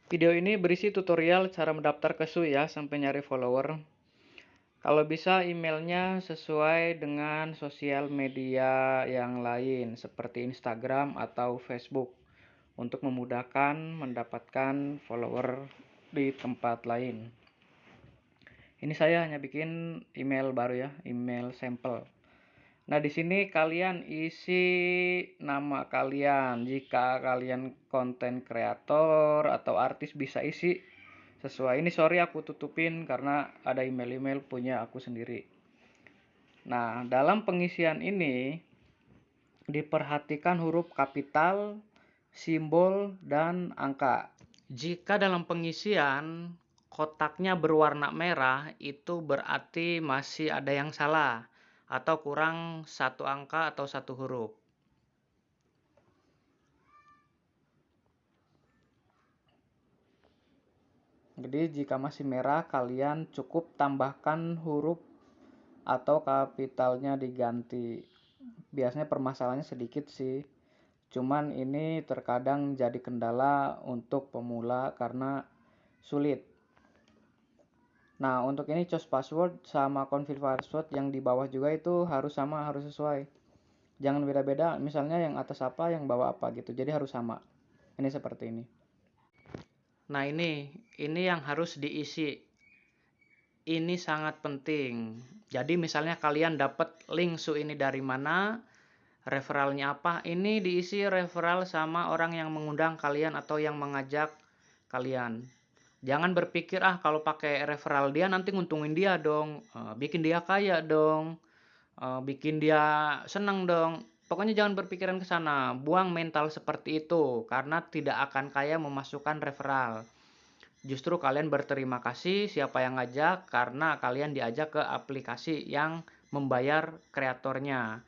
Video ini berisi tutorial cara mendaftar ke SUI ya, sampai nyari follower. Kalau bisa emailnya sesuai dengan sosial media yang lain seperti Instagram atau Facebook untuk memudahkan mendapatkan follower di tempat lain. Ini saya hanya bikin email baru ya, email sampel. Nah, di sini kalian isi nama kalian. Jika kalian konten kreator atau artis bisa isi sesuai. Ini sorry aku tutupin karena ada email-email punya aku sendiri. Nah, dalam pengisian ini diperhatikan huruf kapital, simbol, dan angka. Jika dalam pengisian kotaknya berwarna merah, itu berarti masih ada yang salah atau kurang satu angka atau satu huruf. Jadi jika masih merah, kalian cukup tambahkan huruf atau kapitalnya diganti. Biasanya permasalahannya sedikit sih. Cuman ini terkadang jadi kendala untuk pemula karena sulit. Nah, untuk ini choose password sama confirm password yang di bawah juga itu harus sama, harus sesuai. Jangan beda-beda, misalnya yang atas apa, yang bawah apa gitu. Jadi harus sama. Ini seperti ini. Nah, ini yang harus diisi. Ini sangat penting. Jadi misalnya kalian dapat link SUI ini dari mana, referralnya apa, ini diisi referral sama orang yang mengundang kalian atau yang mengajak kalian. Jangan berpikir kalau pakai referral dia nanti nguntungin dia dong, bikin dia kaya dong, bikin dia senang dong. Pokoknya jangan berpikiran ke sana, buang mental seperti itu karena tidak akan kaya memasukkan referral. Justru kalian berterima kasih siapa yang ngajak karena kalian diajak ke aplikasi yang membayar kreatornya.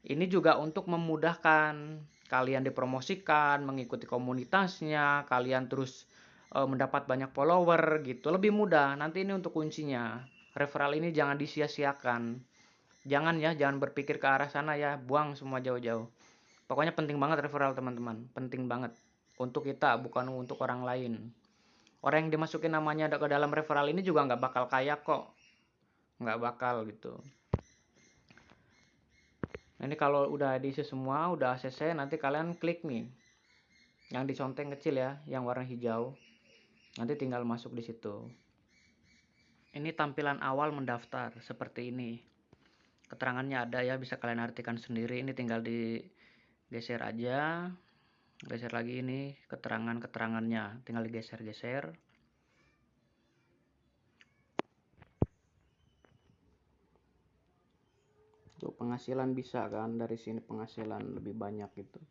Ini juga untuk memudahkan kalian dipromosikan, mengikuti komunitasnya, kalian terus mendapat banyak follower gitu. Lebih mudah. Nanti ini untuk kuncinya. Referral ini jangan disia-siakan. Jangan berpikir ke arah sana ya, buang semua jauh-jauh. Pokoknya penting banget referral teman-teman, penting banget. Untuk kita, bukan untuk orang lain. Orang yang dimasukin namanya ke dalam referral ini juga nggak bakal kaya kok. Nggak bakal gitu. Nah, ini kalau udah diisi semua, udah ACC, nanti kalian klik nih. Yang diconteng kecil ya, yang warna hijau. Nanti tinggal masuk di situ. Ini tampilan awal mendaftar, seperti ini. Keterangannya ada ya, bisa kalian artikan sendiri. Ini tinggal digeser aja. Geser lagi ini keterangannya, tinggal digeser-geser. Tuh penghasilan bisa kan, dari sini penghasilan lebih banyak gitu.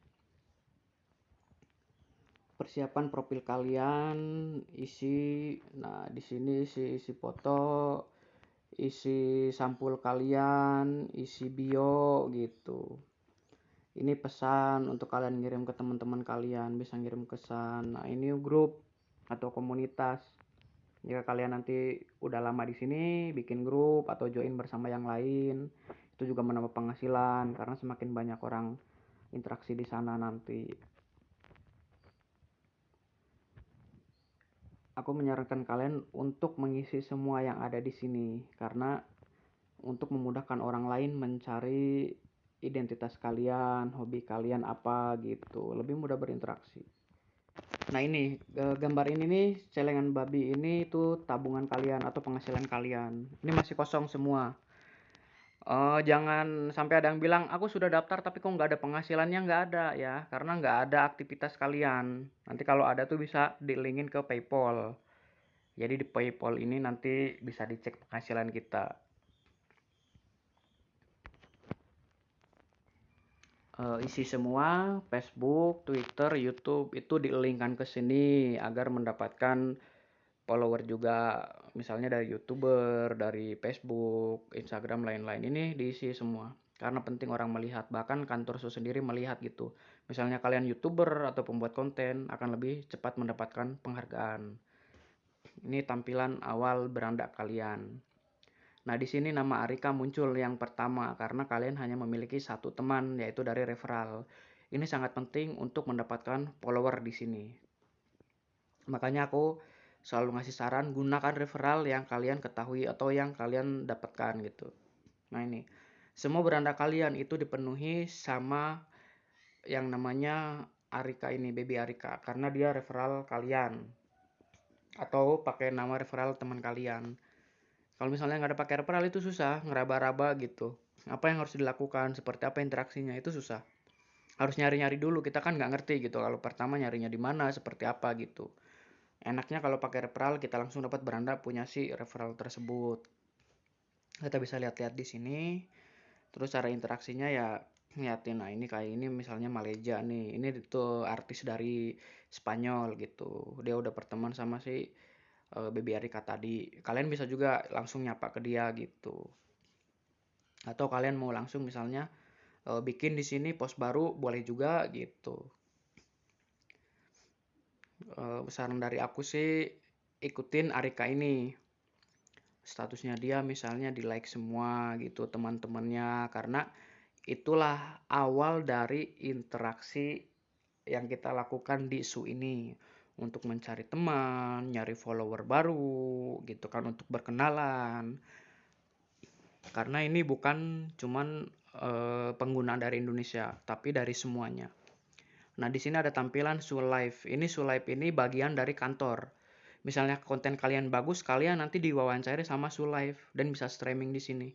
Persiapan profil kalian, isi. Nah, di sini isi foto, isi sampul kalian, isi bio gitu. Ini pesan untuk kalian ngirim ke teman-teman kalian, bisa ngirim pesan. Nah, ini grup atau komunitas. Jika kalian nanti udah lama di sini, bikin grup atau join bersama yang lain, itu juga menambah penghasilan karena semakin banyak orang interaksi di sana nanti. Aku menyarankan kalian untuk mengisi semua yang ada di sini karena untuk memudahkan orang lain mencari identitas kalian, hobi kalian apa gitu, lebih mudah berinteraksi. Nah, ini gambar ini nih, celengan babi ini tuh tabungan kalian atau penghasilan kalian. Ini masih kosong semua. Jangan sampai ada yang bilang aku sudah daftar tapi kok nggak ada penghasilannya, nggak ada ya, karena nggak ada aktivitas kalian. Nanti kalau ada tuh bisa di-linkin ke PayPal. Jadi di PayPal ini nanti bisa dicek penghasilan kita. Isi semua Facebook, Twitter, YouTube itu di-linkkan ke sini agar mendapatkan follower juga. Misalnya dari YouTuber, dari Facebook, Instagram, lain-lain. Ini diisi semua. Karena penting orang melihat. Bahkan kantor sendiri melihat gitu. Misalnya kalian YouTuber atau pembuat konten akan lebih cepat mendapatkan penghargaan. Ini tampilan awal beranda kalian. Nah, di sini nama Arika muncul yang pertama karena kalian hanya memiliki satu teman, yaitu dari referral. Ini sangat penting untuk mendapatkan follower di sini. Makanya aku selalu ngasih saran gunakan referral yang kalian ketahui atau yang kalian dapatkan gitu. Nah ini, semua beranda kalian itu dipenuhi sama yang namanya Arika ini, Baby Arika, karena dia referral kalian atau pakai nama referral teman kalian. Kalau misalnya nggak ada pakai referral itu susah, ngeraba-raba gitu. Apa yang harus dilakukan, seperti apa interaksinya itu susah. Harus nyari-nyari dulu, kita kan nggak ngerti gitu. Kalau pertama nyarinya di mana, seperti apa gitu. Enaknya kalau pakai referral kita langsung dapat beranda punya si referral tersebut. Kita bisa lihat-lihat di sini. Terus cara interaksinya ya ngeliatin, nah ini kayak ini misalnya Malaysia nih, ini tuh artis dari Spanyol gitu, dia udah berteman sama si Baby Arika tadi. Kalian bisa juga langsung nyapa ke dia gitu, atau kalian mau langsung misalnya bikin di sini post baru boleh juga gitu. Saran dari aku sih ikutin Arika ini, statusnya dia misalnya di like semua gitu teman-temannya, karena itulah awal dari interaksi yang kita lakukan di SU ini untuk mencari teman, nyari follower baru gitu kan, untuk berkenalan. Karena ini bukan cuman pengguna dari Indonesia, tapi dari semuanya. Nah, di sini ada tampilan SU Live. Ini SU Live ini bagian dari kantor. Misalnya konten kalian bagus, kalian nanti diwawancari sama SU Live dan bisa streaming di sini.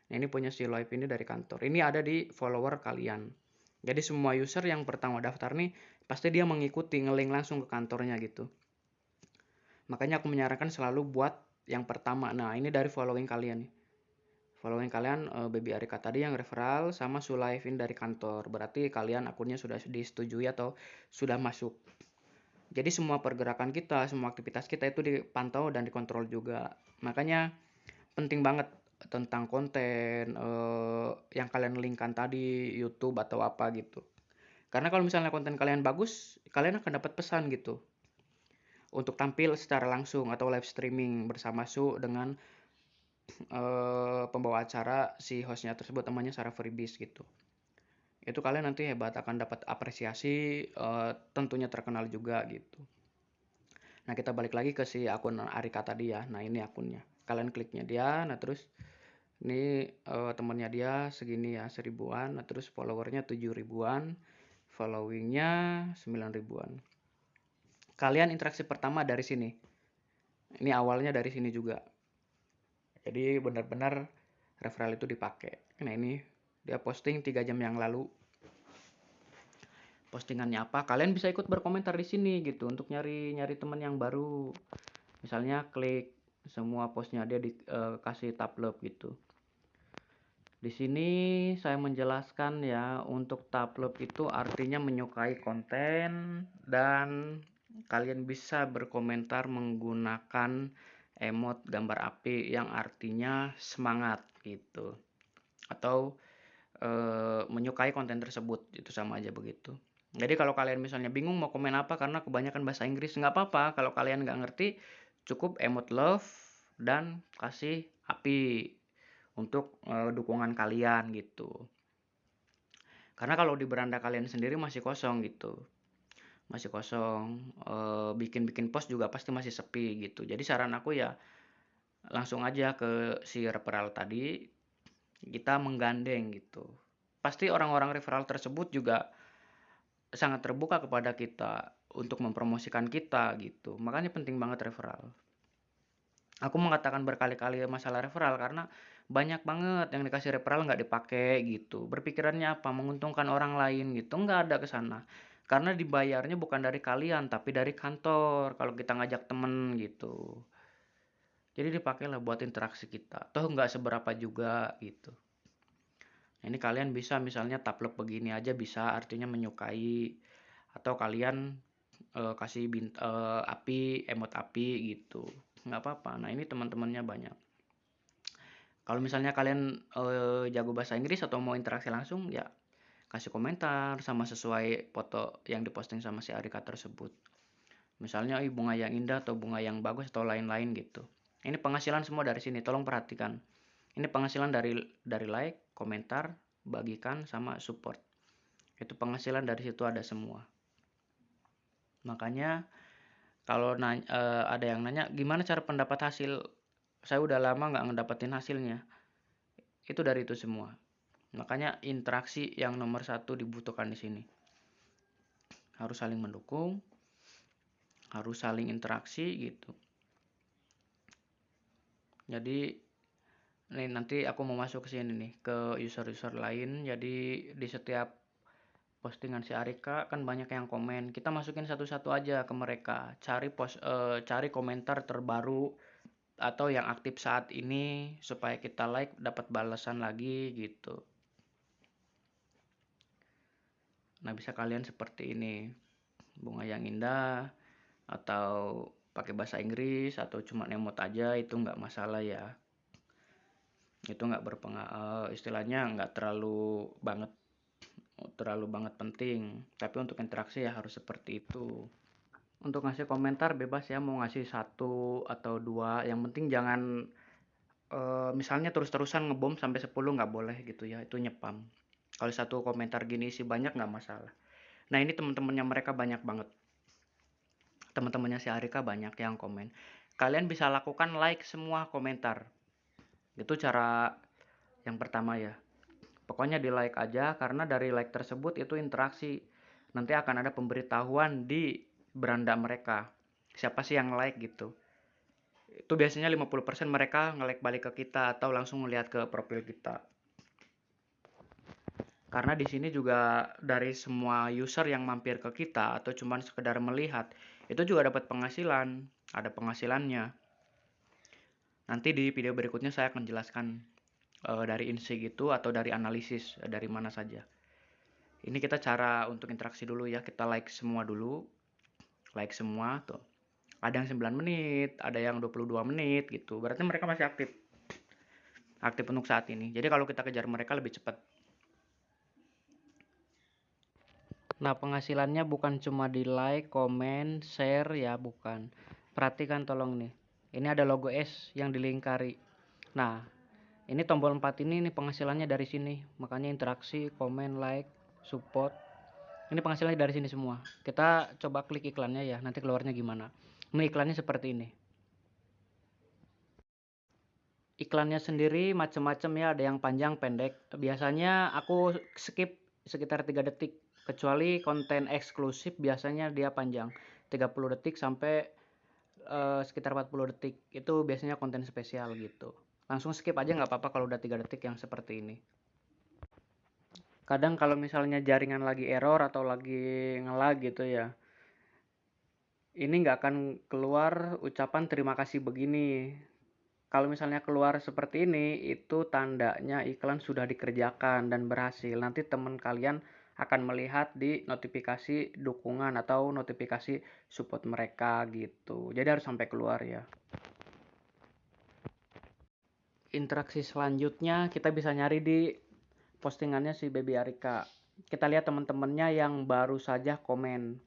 Nah, ini punya SU Live ini dari kantor. Ini ada di follower kalian. Jadi semua user yang pertama daftar nih, pasti dia mengikuti, ngelink langsung ke kantornya gitu. Makanya aku menyarankan selalu buat yang pertama. Nah, ini dari following kalian nih. Following kalian Baby Arika tadi yang referral sama Sulaifin dari kantor. Berarti kalian akunnya sudah disetujui atau sudah masuk. Jadi semua pergerakan kita, semua aktivitas kita itu dipantau dan dikontrol juga. Makanya penting banget tentang konten yang kalian linkkan tadi, YouTube atau apa gitu. Karena kalau misalnya konten kalian bagus, kalian akan dapat pesan gitu untuk tampil secara langsung atau live streaming bersama Su dengan pembawa acara si hostnya tersebut, namanya Sarah Freebies gitu. Itu kalian nanti hebat, akan dapat apresiasi, tentunya terkenal juga gitu. Nah, kita balik lagi ke si akun Arika tadi ya. Nah, ini akunnya. Kalian kliknya dia, nah terus ini temannya dia segini ya, 1000-an, nah terus followernya 7000-an, followingnya 9000-an. Kalian interaksi pertama dari sini. Ini awalnya dari sini juga. Jadi benar-benar referral itu dipakai. Nah, ini dia posting 3 jam yang lalu. Postingannya apa? Kalian bisa ikut berkomentar di sini gitu untuk nyari teman yang baru. Misalnya klik semua postnya dia dikasih tab love gitu. Di sini saya menjelaskan ya, untuk tab love itu artinya menyukai konten, dan kalian bisa berkomentar menggunakan emot gambar api yang artinya semangat gitu, atau menyukai konten tersebut, itu sama aja begitu. Jadi kalau kalian misalnya bingung mau komen apa karena kebanyakan bahasa Inggris, nggak apa-apa. Kalau kalian nggak ngerti, cukup emot love dan kasih api untuk dukungan kalian gitu. Karena kalau di beranda kalian sendiri masih kosong gitu, masih kosong, bikin post juga pasti masih sepi gitu. Jadi saran aku ya langsung aja ke si referral tadi, kita menggandeng gitu. Pasti orang-orang referral tersebut juga sangat terbuka kepada kita untuk mempromosikan kita gitu. Makanya penting banget referral. Aku mengatakan berkali-kali masalah referral karena banyak banget yang dikasih referral nggak dipakai gitu. Berpikirannya apa? Menguntungkan orang lain gitu. Nggak ada ke sana. Karena dibayarnya bukan dari kalian, tapi dari kantor. Kalau kita ngajak temen gitu. Jadi dipakailah buat interaksi kita. Toh nggak seberapa juga gitu. Ini kalian bisa misalnya taplek begini aja bisa, artinya menyukai. Atau kalian kasih api, emot api gitu. Nggak apa-apa. Nah, ini teman-temannya banyak. Kalau misalnya kalian jago bahasa Inggris atau mau interaksi langsung, ya kasih komentar sama sesuai foto yang diposting sama si Arika tersebut. Misalnya bunga yang indah atau bunga yang bagus atau lain-lain gitu. Ini penghasilan semua dari sini, tolong perhatikan. Ini penghasilan dari like, komentar, bagikan, sama support. Itu penghasilan dari situ ada semua. Makanya Kalau ada yang nanya gimana cara pendapat hasil, saya udah lama nggak ngedapetin hasilnya, itu dari itu semua. Makanya interaksi yang nomor satu dibutuhkan di sini. Harus saling mendukung, harus saling interaksi gitu. Jadi nih nanti aku mau masuk ke sini nih, ke user-user lain. Jadi di setiap postingan si Arika kan banyak yang komen. Kita masukin satu-satu aja ke mereka. Cari komentar terbaru atau yang aktif saat ini supaya kita like dapat balasan lagi gitu. Nah, bisa kalian seperti ini. Bunga yang indah atau pakai bahasa Inggris atau cuma emot aja itu nggak masalah ya. Itu nggak berpengaruh, istilahnya nggak terlalu banget penting. Tapi untuk interaksi ya harus seperti itu. Untuk ngasih komentar bebas ya, mau ngasih satu atau dua, yang penting jangan misalnya terus-terusan ngebom sampai 10 nggak boleh gitu ya, itu nyepam. Kalau satu komentar gini isi banyak nggak masalah. Nah ini teman-temannya mereka banyak banget, teman-temannya si Arika banyak yang komen. Kalian bisa lakukan like semua komentar, itu cara yang pertama ya. Pokoknya di like aja, karena dari like tersebut itu interaksi. Nanti akan ada pemberitahuan di beranda mereka, siapa sih yang like gitu. Itu biasanya 50% mereka nge-like balik ke kita atau langsung ngeliat ke profil kita. Karena di sini juga dari semua user yang mampir ke kita atau cuman sekedar melihat, itu juga dapat penghasilan, ada penghasilannya. Nanti di video berikutnya saya akan jelaskan dari insi gitu atau dari analisis dari mana saja. Ini kita cara untuk interaksi dulu ya, kita like semua dulu. Like semua tuh. Ada yang 9 menit, ada yang 22 menit gitu. Berarti mereka masih aktif. Aktif untuk saat ini. Jadi kalau kita kejar mereka lebih cepat. Nah, penghasilannya bukan cuma di like, komen, share ya, bukan. Perhatikan tolong nih. Ini ada logo S yang dilingkari. Nah, ini tombol 4 ini penghasilannya dari sini. Makanya interaksi, komen, like, support. Ini penghasilannya dari sini semua. Kita coba klik iklannya ya, nanti keluarnya gimana. Ini iklannya seperti ini. Iklannya sendiri macam-macam ya, ada yang panjang, pendek. Biasanya aku skip sekitar 3 detik. Kecuali konten eksklusif biasanya dia panjang. 30 detik sampai sekitar 40 detik. Itu biasanya konten spesial gitu. Langsung skip aja nggak apa-apa kalau udah 3 detik yang seperti ini. Kadang kalau misalnya jaringan lagi error atau lagi nge-lag gitu ya, ini nggak akan keluar ucapan terima kasih begini. Kalau misalnya keluar seperti ini, itu tandanya iklan sudah dikerjakan dan berhasil. Nanti teman kalian akan melihat di notifikasi dukungan atau notifikasi support mereka gitu. Jadi harus sampai keluar ya. Interaksi selanjutnya kita bisa nyari di postingannya si Baby Arika. Kita lihat teman-temannya yang baru saja komen.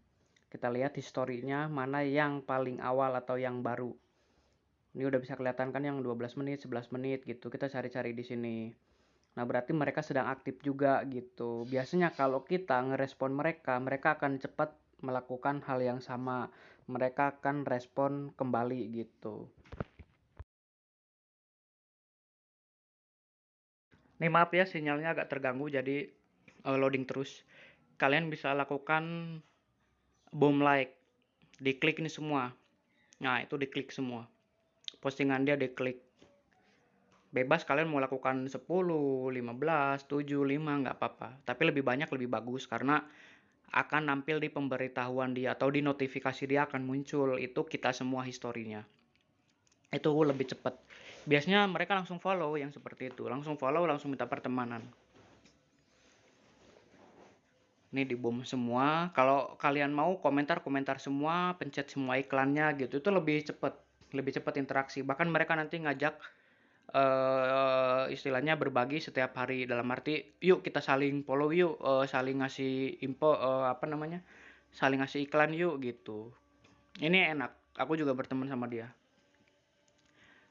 Kita lihat historinya mana yang paling awal atau yang baru. Ini udah bisa kelihatan kan yang 12 menit, 11 menit gitu. Kita cari-cari di sini. Nah, berarti mereka sedang aktif juga gitu. Biasanya kalau kita ngerespon mereka, mereka akan cepat melakukan hal yang sama. Mereka akan respon kembali gitu. Nih maaf ya, sinyalnya agak terganggu jadi loading terus. Kalian bisa lakukan boom like. Diklik ini semua. Nah, itu diklik semua. Postingan dia diklik. Bebas kalian mau lakukan 10, 15, 7, 5 nggak apa-apa. Tapi lebih banyak lebih bagus karena akan nampil di pemberitahuan dia atau di notifikasi dia akan muncul itu kita semua historinya. Itu lebih cepat. Biasanya mereka langsung follow yang seperti itu. Langsung follow, langsung minta pertemanan. Ini di bom semua. Kalau kalian mau komentar-komentar semua, pencet semua iklannya gitu. Itu lebih cepat. Lebih cepat interaksi. Bahkan mereka nanti ngajak istilahnya berbagi setiap hari, dalam arti yuk kita saling follow yuk, saling ngasih info, saling ngasih iklan yuk gitu. Ini enak, aku juga berteman sama dia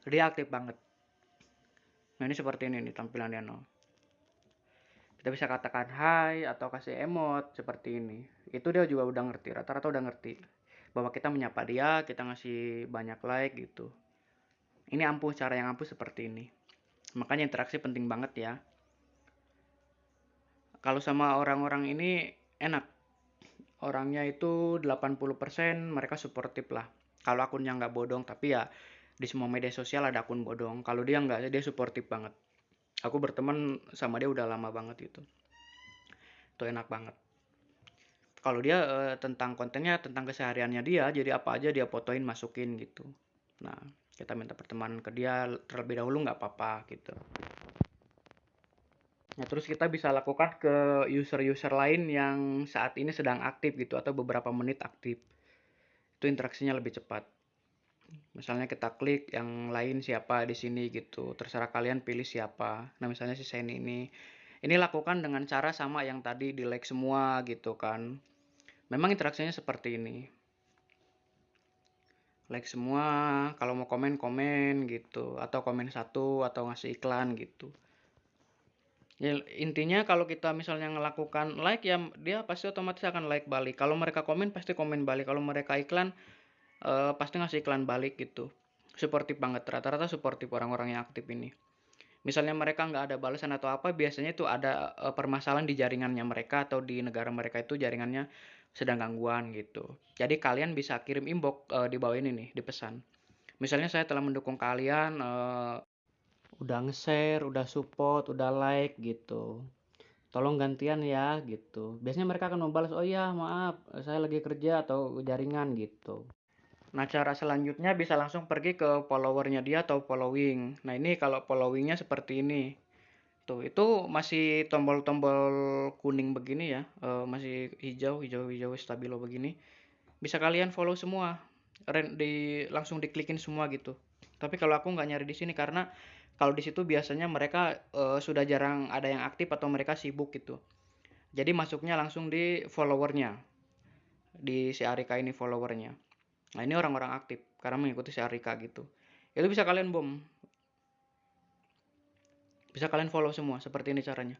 aktif banget. Nah ini seperti ini nih tampilannya no. Kita bisa katakan hai atau kasih emot seperti ini. Itu dia juga udah ngerti, rata-rata udah ngerti. bahwa kita menyapa dia, kita ngasih banyak like gitu. Ini ampuh, cara yang ampuh seperti ini. Makanya interaksi penting banget ya. Kalau sama orang-orang ini enak. Orangnya itu 80% mereka suportif lah. Kalau akunnya nggak bodong, tapi ya di semua media sosial ada akun bodong. Kalau dia nggak, dia suportif banget. Aku berteman sama dia udah lama banget itu. Itu enak banget. Kalau dia tentang kontennya, tentang kesehariannya dia, jadi apa aja dia fotoin, masukin gitu. Nah, kita minta pertemanan ke dia terlebih dahulu nggak apa-apa gitu. Nah, terus kita bisa lakukan ke user-user lain yang saat ini sedang aktif gitu atau beberapa menit aktif. Itu interaksinya lebih cepat. Misalnya kita klik yang lain siapa di sini gitu. Terserah kalian pilih siapa. Nah, misalnya si Seni ini. Ini lakukan dengan cara sama yang tadi di like semua gitu kan. Memang interaksinya seperti ini. Like semua, kalau mau komen gitu atau komen satu atau ngasih iklan gitu. Ya, intinya kalau kita misalnya ngelakukan like ya dia pasti otomatis akan like balik. Kalau mereka komen pasti komen balik. Kalau mereka iklan pasti ngasih iklan balik gitu. Suportif banget, rata-rata suportif orang-orang yang aktif ini. Misalnya mereka nggak ada balasan atau apa, biasanya itu ada permasalahan di jaringannya mereka atau di negara mereka itu jaringannya sedang gangguan gitu. Jadi kalian bisa kirim inbox di bawah ini nih, di pesan. Misalnya saya telah mendukung kalian, udah nge-share, udah support, udah like gitu. Tolong gantian ya gitu. Biasanya mereka akan membalas, oh iya maaf, saya lagi kerja atau jaringan gitu. Nah, cara selanjutnya bisa langsung pergi ke followernya dia atau following. Nah, ini kalau followingnya seperti ini. Tuh, itu masih tombol-tombol kuning begini ya, masih hijau stabilo begini. Bisa kalian follow semua. Langsung diklikin semua gitu. Tapi kalau aku nggak nyari di sini karena kalau di situ biasanya mereka sudah jarang ada yang aktif atau mereka sibuk gitu. Jadi masuknya langsung di followernya, di si Arika ini followernya. Nah, ini orang-orang aktif karena mengikuti si Arika gitu. Itu bisa kalian bisa kalian follow semua seperti ini caranya.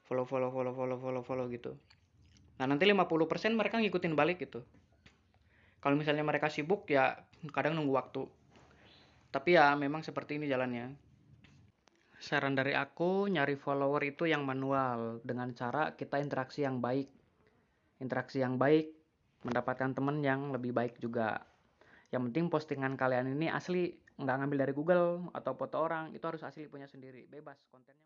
Follow gitu. Nah, nanti 50% mereka ngikutin balik gitu. Kalau misalnya mereka sibuk ya kadang nunggu waktu. Tapi ya memang seperti ini jalannya. Saran dari aku, nyari follower itu yang manual dengan cara kita interaksi yang baik. Interaksi yang baik mendapatkan teman yang lebih baik juga. Yang penting postingan kalian ini asli, nggak ngambil dari Google atau foto orang, itu harus asli punya sendiri, bebas kontennya.